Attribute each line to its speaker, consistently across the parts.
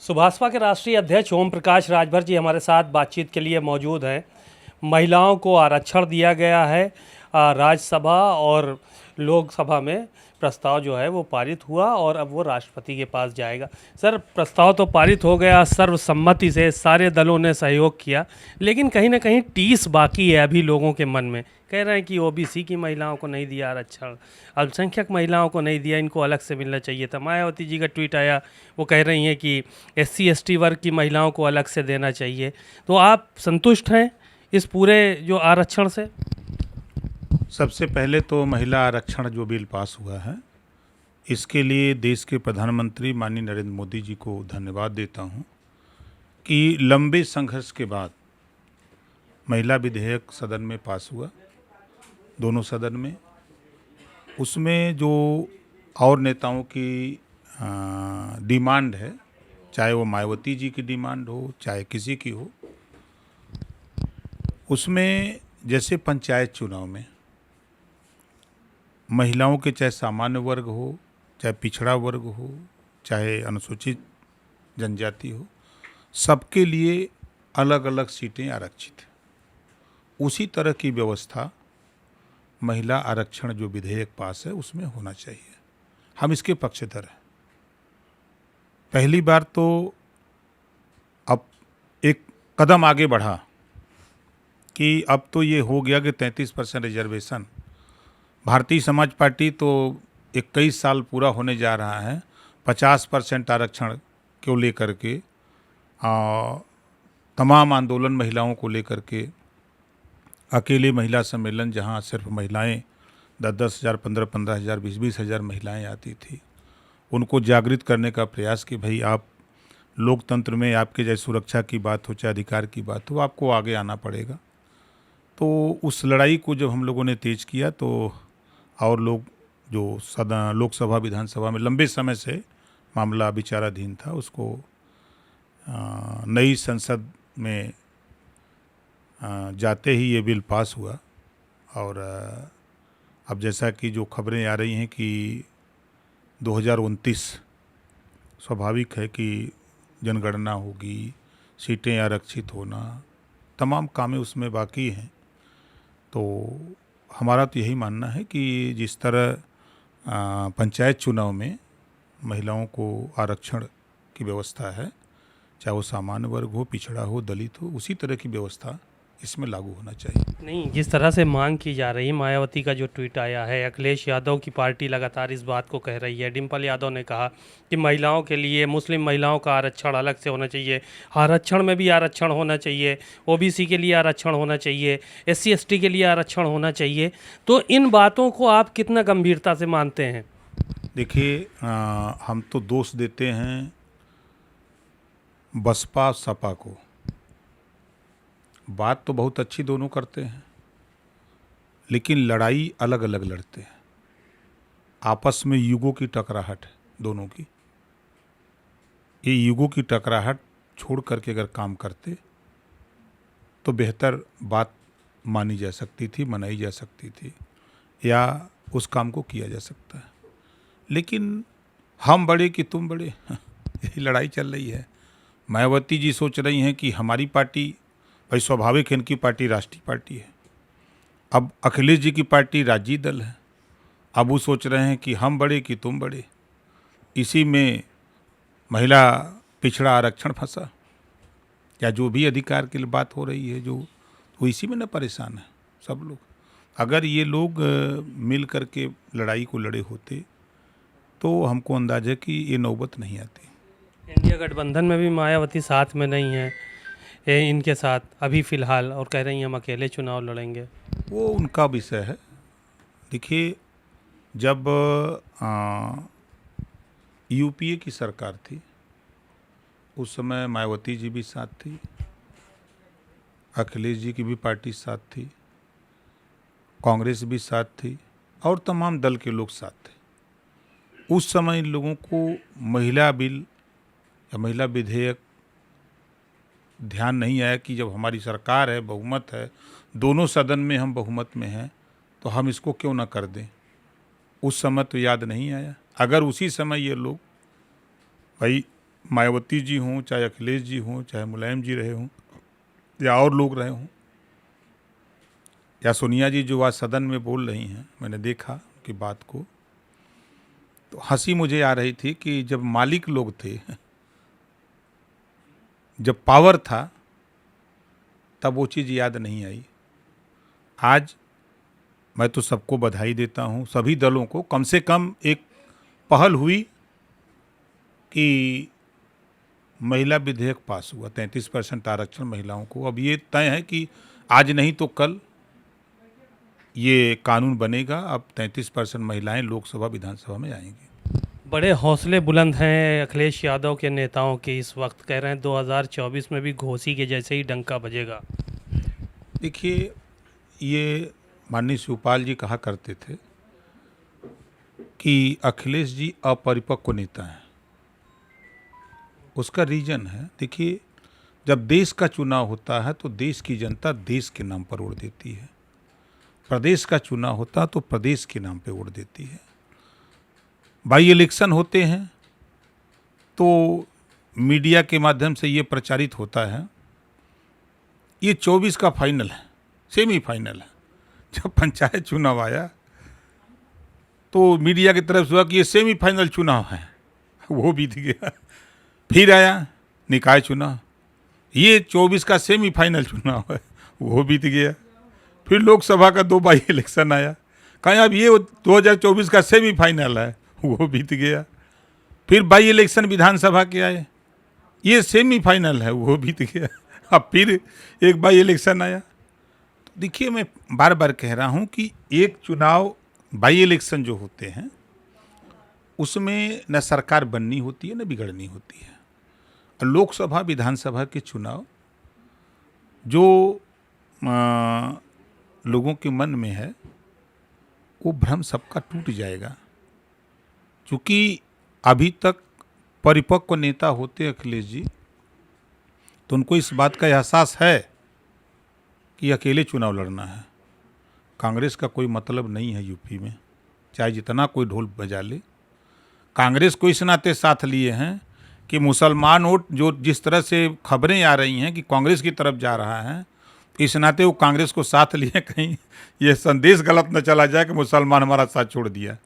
Speaker 1: सुभाषपा के राष्ट्रीय अध्यक्ष ओम प्रकाश राजभर जी हमारे साथ बातचीत के लिए मौजूद हैं। महिलाओं को आरक्षण दिया गया है। राज्यसभा और लोकसभा में प्रस्ताव जो है वो पारित हुआ और अब वो राष्ट्रपति के पास जाएगा। सर, प्रस्ताव तो पारित हो गया, सर्वसम्मति से सारे दलों ने सहयोग किया, लेकिन कहीं ना कहीं टीस बाकी है अभी लोगों के मन में। कह रहे हैं कि ओबीसी की महिलाओं को नहीं दिया आरक्षण, अल्पसंख्यक महिलाओं को नहीं दिया, इनको अलग से मिलना चाहिए था। मायावती जी का ट्वीट आया, वो कह रही हैं कि एससी एसटी वर्ग की महिलाओं को अलग से देना चाहिए। तो आप संतुष्ट हैं इस पूरे जो आरक्षण से?
Speaker 2: सबसे पहले तो महिला आरक्षण जो बिल पास हुआ है, इसके लिए देश के प्रधानमंत्री माननीय नरेंद्र मोदी जी को धन्यवाद देता हूं कि लंबे संघर्ष के बाद महिला विधेयक सदन में पास हुआ, दोनों सदन में। उसमें जो और नेताओं की डिमांड है, चाहे वो मायावती जी की डिमांड हो चाहे किसी की हो, उसमें जैसे पंचायत चुनाव में महिलाओं के चाहे सामान्य वर्ग हो, चाहे पिछड़ा वर्ग हो, चाहे अनुसूचित जनजाति हो, सबके लिए अलग अलग सीटें आरक्षित हैं। उसी तरह की व्यवस्था महिला आरक्षण जो विधेयक पास है उसमें होना चाहिए। हम इसके पक्षधर हैं। पहली बार तो अब एक कदम आगे बढ़ा कि अब तो ये हो गया कि 33% रिजर्वेशन। भारतीय समाज पार्टी तो 21 साल पूरा होने जा रहा है 50% आरक्षण को लेकर के, तमाम आंदोलन महिलाओं को लेकर के, अकेले महिला सम्मेलन जहां सिर्फ महिलाएं 10-10 हज़ार, 15-15 हज़ार, 20-20 हज़ार महिलाएं आती थी, उनको जागृत करने का प्रयास कि भाई आप लोकतंत्र में आपके चाहे सुरक्षा की बात हो चाहे अधिकार की बात हो, आपको आगे आना पड़ेगा। तो उस लड़ाई को जब हम लोगों ने तेज किया तो और लोग जो सदन, लोकसभा, विधानसभा में लंबे समय से मामला विचाराधीन था, उसको नई संसद में जाते ही ये बिल पास हुआ। और अब जैसा कि जो खबरें आ रही हैं कि 2029 स्वाभाविक है कि जनगणना होगी, सीटें आरक्षित होना, तमाम कामें उसमें बाकी हैं। तो हमारा तो यही मानना है कि जिस तरह पंचायत चुनाव में महिलाओं को आरक्षण की व्यवस्था है, चाहे वो सामान्य वर्ग हो, पिछड़ा हो, दलित हो, उसी तरह की व्यवस्था इसमें लागू होना चाहिए।
Speaker 1: नहीं, जिस तरह से मांग की जा रही है, मायावती का जो ट्वीट आया है, अखिलेश यादव की पार्टी लगातार इस बात को कह रही है। डिम्पल यादव ने कहा कि महिलाओं के लिए, मुस्लिम महिलाओं का आरक्षण अलग से होना चाहिए, आरक्षण में भी आरक्षण होना चाहिए, ओबीसी के लिए आरक्षण होना चाहिए, एससी एसटी के लिए आरक्षण होना चाहिए। तो इन बातों को आप कितना गंभीरता से मानते हैं?
Speaker 2: देखिए, हम तो दोष देते हैं बसपा सपा को। बात तो बहुत अच्छी दोनों करते हैं, लेकिन लड़ाई अलग अलग लड़ते हैं। आपस में युगों की टकराहट है दोनों की। ये युगों की टकराहट छोड़ करके अगर काम करते तो बेहतर बात मानी जा सकती थी, मनाई जा सकती थी, या उस काम को किया जा सकता है। लेकिन हम बड़े कि तुम बड़े, यही लड़ाई चल रही है। मायावती जी सोच रही हैं कि हमारी पार्टी, भाई स्वाभाविक है, इनकी पार्टी राष्ट्रीय पार्टी है। अब अखिलेश जी की पार्टी राज्य दल है। अब वो सोच रहे हैं कि हम बड़े कि तुम बड़े। इसी में महिला पिछड़ा आरक्षण फंसा, या जो भी अधिकार की बात हो रही है, जो वो इसी में न परेशान है सब लोग। अगर ये लोग मिल करके लड़ाई को लड़े होते तो हमको अंदाज़ है कि ये नौबत नहीं आती।
Speaker 1: इंडिया गठबंधन में भी मायावती साथ में नहीं है इनके साथ अभी फ़िलहाल, और कह रही हैं हम अकेले चुनाव लड़ेंगे।
Speaker 2: वो उनका विषय है। देखिए, जब यूपीए की सरकार थी उस समय मायावती जी भी साथ थी, अखिलेश जी की भी पार्टी साथ थी, कांग्रेस भी साथ थी, और तमाम दल के लोग साथ थे। उस समय इन लोगों को महिला बिल या महिला विधेयक ध्यान नहीं आया कि जब हमारी सरकार है, बहुमत है, दोनों सदन में हम बहुमत में हैं, तो हम इसको क्यों ना कर दें। उस समय तो याद नहीं आया। अगर उसी समय ये लोग भाई मायावती जी हों, चाहे अखिलेश जी हों, चाहे मुलायम जी रहे हों या और लोग रहे हों, या सोनिया जी जो आज सदन में बोल रही हैं, मैंने देखा उनकी बात को, तो हंसी मुझे आ रही थी कि जब मालिक लोग थे, जब पावर था, तब वो चीज़ याद नहीं आई। आज मैं तो सबको बधाई देता हूँ, सभी दलों को। कम से कम एक पहल हुई कि महिला विधेयक पास हुआ, 33% आरक्षण महिलाओं को। अब ये तय है कि आज नहीं तो कल ये कानून बनेगा। अब 33% महिलाएं लोकसभा विधानसभा में आएंगी।
Speaker 1: बड़े हौसले बुलंद हैं अखिलेश यादव के नेताओं के। इस वक्त कह रहे हैं 2024 में भी घोसी के जैसे ही डंका बजेगा।
Speaker 2: देखिए, ये माननीय शिवपाल जी कहा करते थे कि अखिलेश जी अपरिपक्व नेता हैं। उसका रीजन है, देखिए, जब देश का चुनाव होता है तो देश की जनता देश के नाम पर वोट देती है। प्रदेश का चुनाव होता तो प्रदेश के नाम पे वोट देती है। बाई इलेक्शन होते हैं तो मीडिया के माध्यम से ये प्रचारित होता है, ये 24 का फाइनल है, सेमीफाइनल है। जब पंचायत चुनाव आया तो मीडिया की तरफ से हुआ कि ये सेमीफाइनल चुनाव है, वो बीत गया। फिर आया निकाय चुनाव, ये 24 का सेमीफाइनल चुनाव है, वो बीत गया। फिर लोकसभा का 2 बाई इलेक्शन आया, कहीं अब ये 2024 का सेमीफाइनल है, वो बीत गया। फिर बाई इलेक्शन विधानसभा के आए, ये सेमीफाइनल है, वो बीत गया। अब फिर एक बाई इलेक्शन आया। तो देखिए, मैं बार बार कह रहा हूँ कि एक चुनाव, बाई इलेक्शन जो होते हैं, उसमें न सरकार बननी होती है न बिगड़नी होती है। और लोकसभा विधानसभा के चुनाव जो लोगों के मन में है, वो भ्रम सबका टूट जाएगा। क्योंकि अभी तक परिपक्व नेता होते अखिलेश जी, तो उनको इस बात का एहसास है कि अकेले चुनाव लड़ना है। कांग्रेस का कोई मतलब नहीं है यूपी में, चाहे जितना कोई ढोल बजा ले। कांग्रेस को इस नाते साथ लिए हैं कि मुसलमान वोट जो जिस तरह से खबरें आ रही हैं कि कांग्रेस की तरफ जा रहा है, इस नाते वो कांग्रेस को साथ लिए, कहीं ये संदेश गलत न चला जाए कि मुसलमान हमारा साथ छोड़ दिया।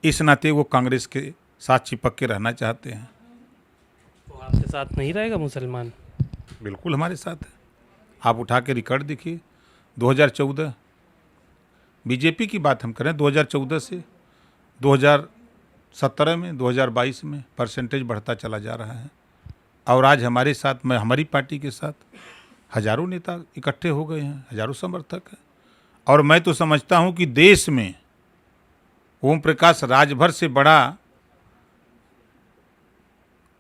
Speaker 2: इस नाते वो कांग्रेस के साथ चिपक के रहना चाहते हैं।
Speaker 1: तो आपके साथ नहीं रहेगा मुसलमान?
Speaker 2: बिल्कुल हमारे साथ है। आप उठा के रिकॉर्ड देखिए, 2014 बीजेपी की बात हम करें, 2014 से 2017 में, 2022 में परसेंटेज बढ़ता चला जा रहा है। और आज हमारे साथ, मैं हमारी पार्टी के साथ हजारों नेता इकट्ठे हो गए हैं, हजारों समर्थक हैं। और मैं तो समझता हूं कि देश में ओम प्रकाश राजभर से बड़ा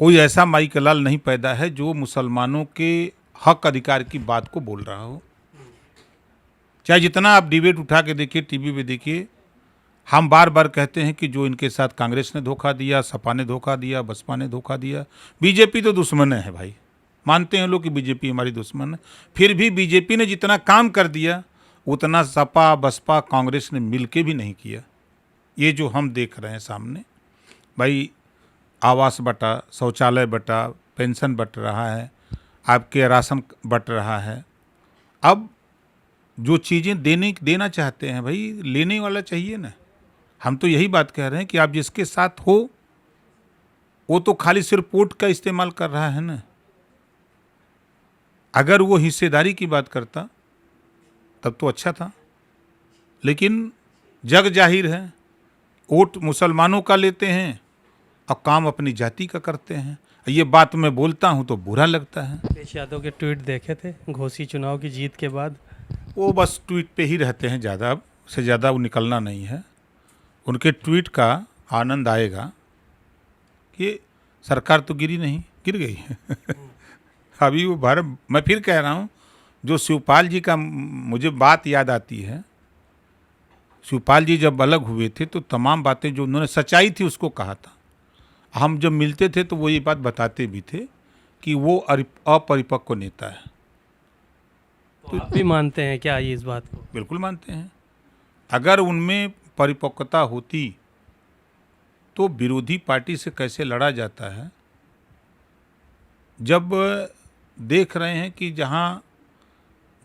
Speaker 2: कोई ऐसा माई का लाल नहीं पैदा है जो मुसलमानों के हक अधिकार की बात को बोल रहा हो। चाहे जितना आप डिबेट उठा के देखिए, टीवी पे देखिए, हम बार बार कहते हैं कि जो इनके साथ कांग्रेस ने धोखा दिया, सपा ने धोखा दिया, बसपा ने धोखा दिया। बीजेपी तो दुश्मन है भाई, मानते हैं लोग कि बीजेपी हमारी दुश्मन है। फिर भी बीजेपी ने जितना काम कर दिया उतना सपा, बसपा, कांग्रेस ने मिल के भी नहीं किया। ये जो हम देख रहे हैं सामने, भाई आवास बटा, शौचालय बटा, पेंशन बट रहा है, आपके राशन बट रहा है। अब जो चीज़ें देना चाहते हैं भाई, लेने वाला चाहिए ना। हम तो यही बात कह रहे हैं कि आप जिसके साथ हो वो तो खाली सिर्फ वोट का इस्तेमाल कर रहा है ना। अगर वो हिस्सेदारी की बात करता तब तो अच्छा था, लेकिन जग जाहिर है वोट मुसलमानों का लेते हैं और काम अपनी जाति का करते हैं। ये बात मैं बोलता हूँ तो बुरा लगता है।
Speaker 1: अखिलेश यादव के ट्वीट देखे थे घोसी चुनाव की जीत के बाद?
Speaker 2: वो बस ट्वीट पे ही रहते हैं, ज़्यादा से ज़्यादा वो निकलना नहीं है। उनके ट्वीट का आनंद आएगा कि सरकार तो गिरी नहीं, गिर गई अभी वो भारत, मैं फिर कह रहा हूँ, जो शिवपाल जी का मुझे बात याद आती है। शिवपाल जी जब अलग हुए थे तो तमाम बातें जो उन्होंने सच्चाई थी उसको कहा था। हम जब मिलते थे तो वो ये बात बताते भी थे कि वो अपरिपक्व नेता है।
Speaker 1: तो आप भी मानते हैं क्या ये इस बात को?
Speaker 2: बिल्कुल मानते हैं। अगर उनमें परिपक्वता होती तो विरोधी पार्टी से कैसे लड़ा जाता है जब देख रहे हैं कि जहाँ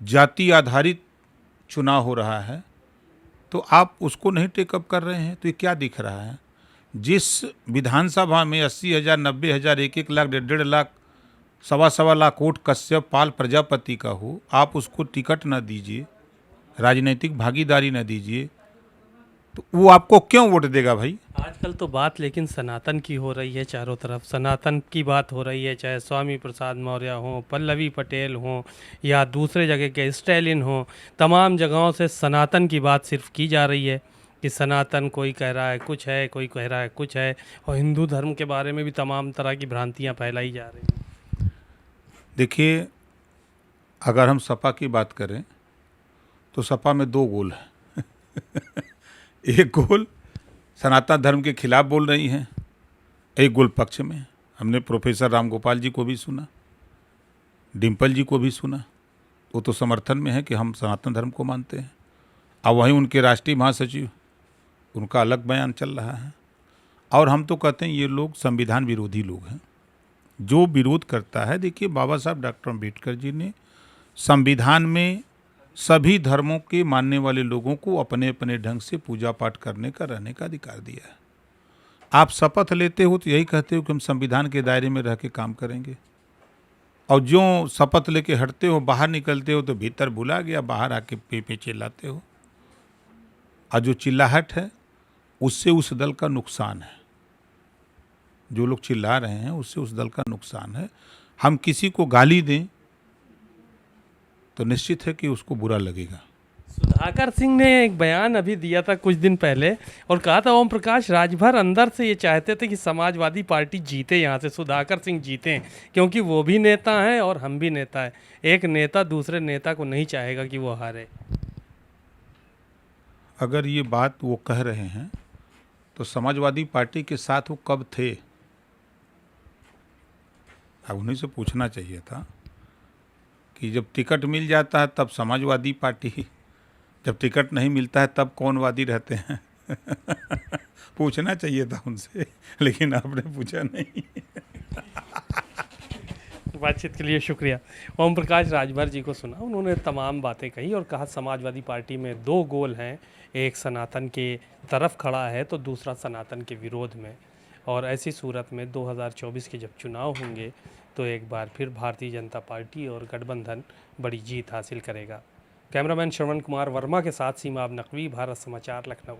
Speaker 2: जाति आधारित चुनाव हो रहा है तो आप उसको नहीं टेकअप कर रहे हैं, तो ये क्या दिख रहा है? जिस विधानसभा में 80,000, 90,000, 1-1 लाख, 1.5 लाख, 1.25 लाख वोट कश्यप पाल प्रजापति का हो, आप उसको टिकट न दीजिए, राजनीतिक भागीदारी न दीजिए, तो वो आपको क्यों वोट देगा भाई?
Speaker 1: आजकल तो बात लेकिन सनातन की हो रही है, चारों तरफ सनातन की बात हो रही है, चाहे स्वामी प्रसाद मौर्य हो, पल्लवी पटेल हो या दूसरे जगह के स्टैलिन हो, तमाम जगहों से सनातन की बात सिर्फ की जा रही है कि सनातन, कोई कह रहा है कुछ है, कोई कह रहा है कुछ है, और हिंदू धर्म के बारे में भी तमाम तरह की भ्रांतियाँ फैलाई जा रही हैं।
Speaker 2: देखिए, अगर हम सपा की बात करें तो सपा में 2 गोल हैं। एक गोल सनातन धर्म के खिलाफ बोल रही हैं, एक गोल पक्ष में। हमने प्रोफेसर राम गोपाल जी को भी सुना, डिम्पल जी को भी सुना, वो तो समर्थन में है कि हम सनातन धर्म को मानते हैं। अब वहीं उनके राष्ट्रीय महासचिव, उनका अलग बयान चल रहा है। और हम तो कहते हैं ये लोग संविधान विरोधी लोग हैं। जो विरोध करता है, देखिए बाबा साहब डॉक्टर अम्बेडकर जी ने संविधान में सभी धर्मों के मानने वाले लोगों को अपने अपने ढंग से पूजा पाठ करने का, रहने का अधिकार दिया है। आप शपथ लेते हो तो यही कहते हो कि हम संविधान के दायरे में रह के काम करेंगे, और जो शपथ लेके हटते हो, बाहर निकलते हो तो भीतर भुला गया, बाहर आके पे चिल्लाते हो। और जो चिल्लाहट है उससे उस दल का नुकसान है। जो लोग चिल्ला रहे हैं उससे उस दल का नुकसान है। हम किसी को गाली दें तो निश्चित है कि उसको बुरा लगेगा।
Speaker 1: सुधाकर सिंह ने एक बयान अभी दिया था कुछ दिन पहले और कहा था ओम प्रकाश राजभर अंदर से ये चाहते थे कि समाजवादी पार्टी जीते, यहाँ से सुधाकर सिंह जीते, क्योंकि वो भी नेता हैं और हम भी नेता हैं। एक नेता दूसरे नेता को नहीं चाहेगा कि वो हारे।
Speaker 2: अगर ये बात वो कह रहे हैं तो समाजवादी पार्टी के साथ वो कब थे? अब उन्हीं से पूछना चाहिए था कि जब टिकट मिल जाता है तब समाजवादी पार्टी, जब टिकट नहीं मिलता है तब कौन वादी रहते हैं। पूछना चाहिए था उनसे, लेकिन आपने पूछा नहीं।
Speaker 1: बातचीत के लिए शुक्रिया। ओम प्रकाश राजभर जी को सुना, उन्होंने तमाम बातें कही और कहा समाजवादी पार्टी में 2 गोल हैं, एक सनातन के तरफ खड़ा है तो दूसरा सनातन के विरोध में। और ऐसी सूरत में 2024 के जब चुनाव होंगे तो एक बार फिर भारतीय जनता पार्टी और गठबंधन बड़ी जीत हासिल करेगा। कैमरामैन श्रवण कुमार वर्मा के साथ सीमा अब नकवी, भारत समाचार, लखनऊ।